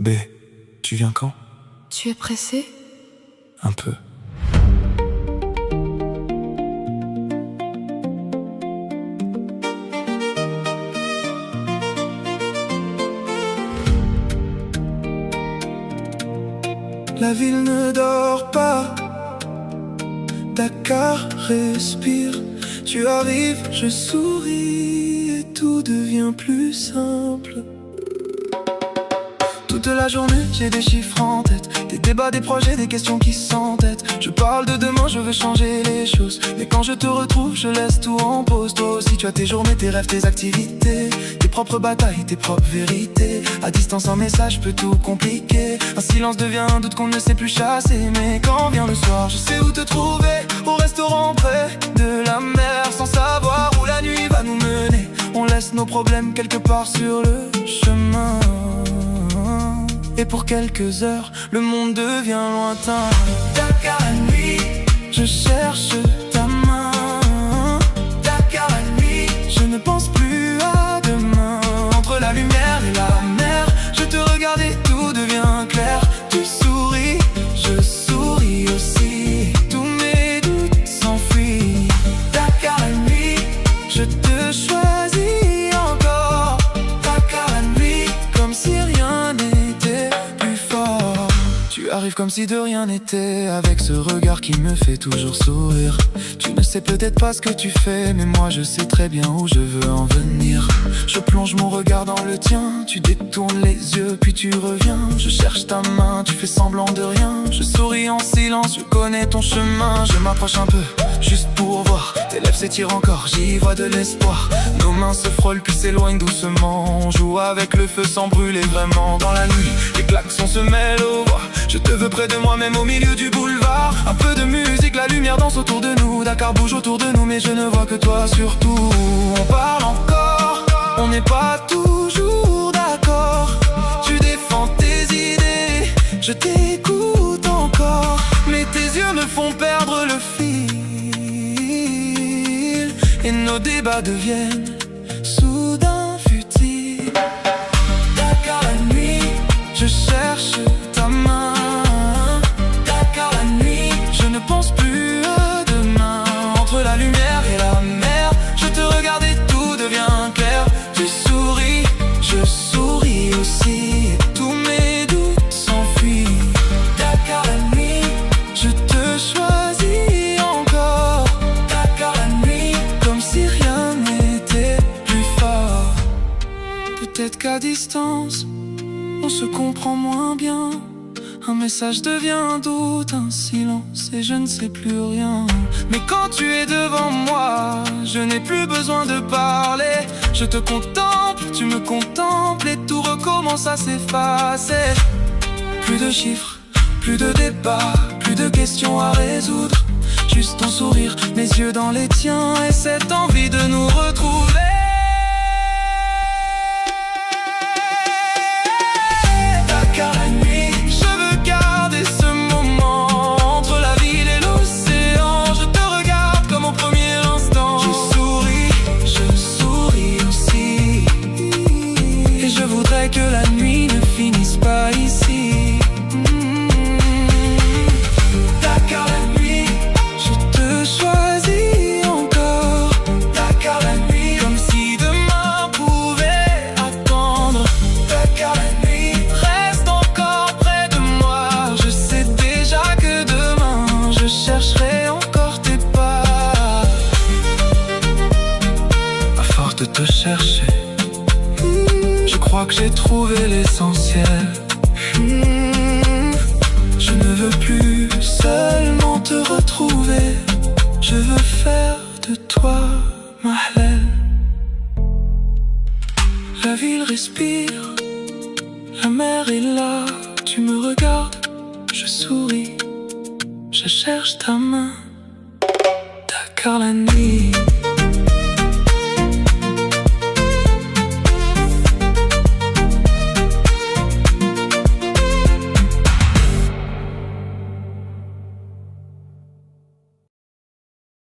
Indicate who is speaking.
Speaker 1: B, tu viens quand?
Speaker 2: Tu es pressé?
Speaker 1: Un peu. La ville ne dort pas, Dakar respire. Tu arrives, je souris et tout devient plus simple. Toute la journée, j'ai des chiffres en tête, des débats, des projets, des questions qui s'entêtent. Je parle de demain, je veux changer les choses, mais quand je te retrouve, je laisse tout en pause. Toi aussi, tu as tes journées, tes rêves, tes activités, tes propres batailles, tes propres vérités. À distance, un message peut tout compliquer. Un silence devient un doute qu'on ne sait plus chasser. Mais quand vient le soir, je sais où te trouver, au restaurant près de la mer, sans savoir où la nuit va nous mener. On laisse nos problèmes quelque part sur le chemin. Et pour quelques heures, le monde devient lointain. Dakar la nuit, je cherche ta main. Dakar la nuit, je ne pense plus à demain. Entre la lumière et la mer, je te regarde et tout devient clair. Tu souris, je souris aussi. Tous mes doutes s'enfuient. Dakar la nuit, je te choisis encore. Dakar la nuit, comme si rien n'était. Tu arrives comme si de rien n'était, avec ce regard qui me fait toujours sourire. Tu ne sais peut-être pas ce que tu fais, mais moi je sais très bien où je veux en venir. Je plonge mon regard dans le tien, tu détournes les yeux puis tu reviens. Je cherche ta main, tu fais semblant de rien. Je souris en silence, je connais ton chemin. Je m'approche un peu, juste pour voir. Tes lèvres s'étirent encore, j'y vois de l'espoir. Nos mains se frôlent puis s'éloignent doucement. On joue avec le feu sans brûler vraiment. Dans la nuit, les klaxons se mêlent aux voix. Je te veux près de moi, même au milieu du boulevard. Un peu de musique, la lumière danse autour de nous. Dakar bouge autour de nous, mais je ne vois que toi surtout. On parle encore, on n'est pas toujours d'accord. Tu défends tes idées, je t'écoute encore. Mais tes yeux me font perdre le fil. Et nos débats deviennent soudain futiles. Dakar la nuit, je cherche ta main. Dakar la nuit, je ne pense plus à demain. Entre la lumière et la mer, je te regarde et tout devient clair. Tu souris, je souris aussi. Et tous mes doutes s'enfuient. Dakar la nuit, je te choisis encore. Dakar la nuit, comme si rien n'était plus fort. Peut-être qu'à distance, on se comprend moins bien. Un message devient un doute, un silence et je ne sais plus rien. Mais quand tu es devant moi, je n'ai plus besoin de parler. Je te contemple, tu me contemples et tout recommence à s'effacer. Plus de chiffres, plus de débats, plus de questions à résoudre. Juste ton sourire, mes yeux dans les tiens et cette envie de nous retrouver. Dakar la nuit, je veux garder ce moment entre la ville et l'océan. Je te regarde comme au premier instant. Je souris aussi. Et je voudrais que la nuit ne finisse pas ici. Dakar la nuit, je te choisis encore. Dakar la nuit, comme si demain pouvait attendre. Dakar la nuit, reste encore près de moi. Je sais déjà que demain je chercherai encore tes pas. À force de te chercher, je crois que j'ai trouvé l'essentiel. Je ne veux plus seulement te retrouver. Je veux faire de toi Mahlel. La ville respire, la mer est là. Tu me regardes, je souris, je cherche ta main. Dakar la nuit.